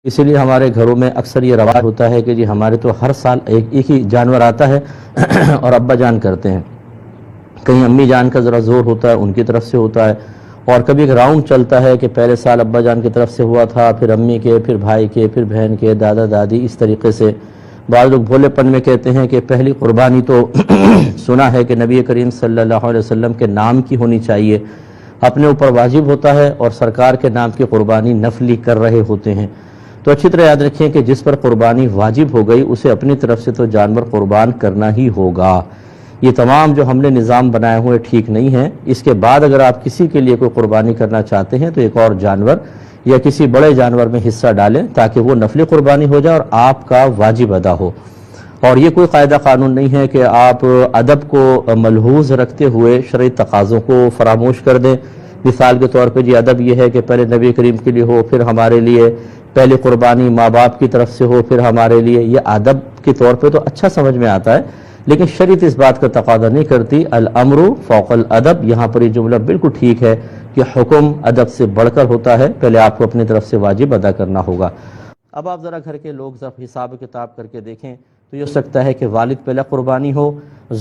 اسی لیے ہمارے گھروں میں اکثر یہ رواج ہوتا ہے کہ جی ہمارے تو ہر سال ایک ہی جانور آتا ہے اور ابا جان کرتے ہیں، کہیں امی جان کا ذرا زور ہوتا ہے، ان کی طرف سے ہوتا ہے، اور کبھی ایک راؤنڈ چلتا ہے کہ پہلے سال ابا جان کی طرف سے ہوا تھا، پھر امی کے، پھر بھائی کے، پھر بہن کے، دادا دادی، اس طریقے سے۔ بعض لوگ بھولے پن میں کہتے ہیں کہ پہلی قربانی تو سنا ہے کہ نبی کریم صلی اللہ علیہ وسلم کے نام کی ہونی چاہیے، اپنے اوپر واجب ہوتا ہے، اور سرکار کے نام کی قربانی نفلی کر رہے ہوتے ہیں۔ تو اچھی طرح یاد رکھیں کہ جس پر قربانی واجب ہو گئی اسے اپنی طرف سے تو جانور قربان کرنا ہی ہوگا۔ یہ تمام جو ہم نے نظام بنائے ہوئے ٹھیک نہیں ہیں۔ اس کے بعد اگر آپ کسی کے لیے کوئی قربانی کرنا چاہتے ہیں تو ایک اور جانور یا کسی بڑے جانور میں حصہ ڈالیں تاکہ وہ نفلی قربانی ہو جائے اور آپ کا واجب ادا ہو۔ اور یہ کوئی قاعدہ قانون نہیں ہے کہ آپ ادب کو ملحوظ رکھتے ہوئے شرعی تقاضوں کو فراموش کر دیں۔ مثال کے طور پہ جی ادب یہ ہے کہ پہلے نبی کریم کے لیے ہو، پھر ہمارے لیے، پہلے قربانی ماں باپ کی طرف سے ہو، پھر ہمارے لیے۔ یہ ادب کے طور پہ تو اچھا سمجھ میں آتا ہے، لیکن شریعت اس بات کا تقاضا نہیں کرتی۔ الامر فوق الادب، یہاں پر یہ جملہ بالکل ٹھیک ہے کہ حکم ادب سے بڑھ کر ہوتا ہے، پہلے آپ کو اپنی طرف سے واجب ادا کرنا ہوگا۔ اب آپ ذرا گھر کے لوگ ذرا حساب کتاب کر کے دیکھیں تو یہ ہو سکتا ہے کہ والد پہلے قربانی ہو،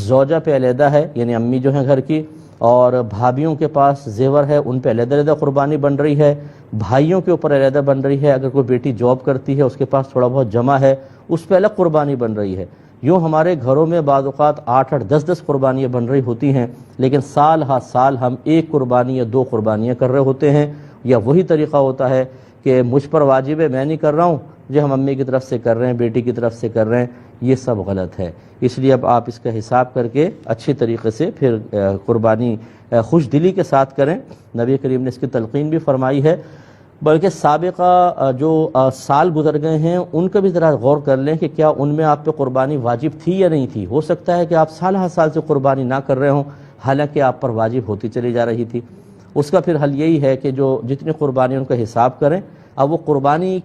زوجہ پہ علیحدہ ہے یعنی امی جو ہیں گھر کی، اور بھابھیوں کے پاس زیور ہے ان پہ علیحدہ علیحدہ قربانی بن رہی ہے، بھائیوں کے اوپر علیحدہ بن رہی ہے، اگر کوئی بیٹی جاب کرتی ہے اس کے پاس تھوڑا بہت جمع ہے اس پہ الگ قربانی بن رہی ہے۔ یوں ہمارے گھروں میں بعض اوقات 8 10 قربانیاں بن رہی ہوتی ہیں، لیکن سال ہر سال ہم ایک قربانی یا 2 قربانیاں کر رہے ہوتے ہیں، یا وہی طریقہ ہوتا ہے کہ مجھ پر واجب ہے میں نہیں کر رہا ہوں، جو ہم امی کی طرف سے کر رہے ہیں، بیٹی کی طرف سے کر رہے ہیں، یہ سب غلط ہے۔ اس لیے اب آپ اس کا حساب کر کے اچھی طریقے سے پھر قربانی خوش دلی کے ساتھ کریں۔ نبی کریم نے اس کی تلقین بھی فرمائی ہے، بلکہ سابقہ جو سال گزر گئے ہیں ان کا بھی ذرا غور کر لیں کہ کیا ان میں آپ پہ قربانی واجب تھی یا نہیں تھی۔ ہو سکتا ہے کہ آپ سال ہر سال سے قربانی نہ کر رہے ہوں، حالانکہ آپ پر واجب ہوتی چلی جا رہی تھی۔ اس کا پھر حل یہی ہے کہ جو جتنی قربانی ان کا حساب کریں۔ اب وہ قربانی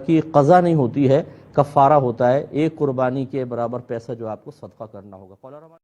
کی قضا نہیں ہوتی ہے، کفارہ ہوتا ہے، ایک قربانی کے برابر پیسہ جو آپ کو صدقہ کرنا ہوگا۔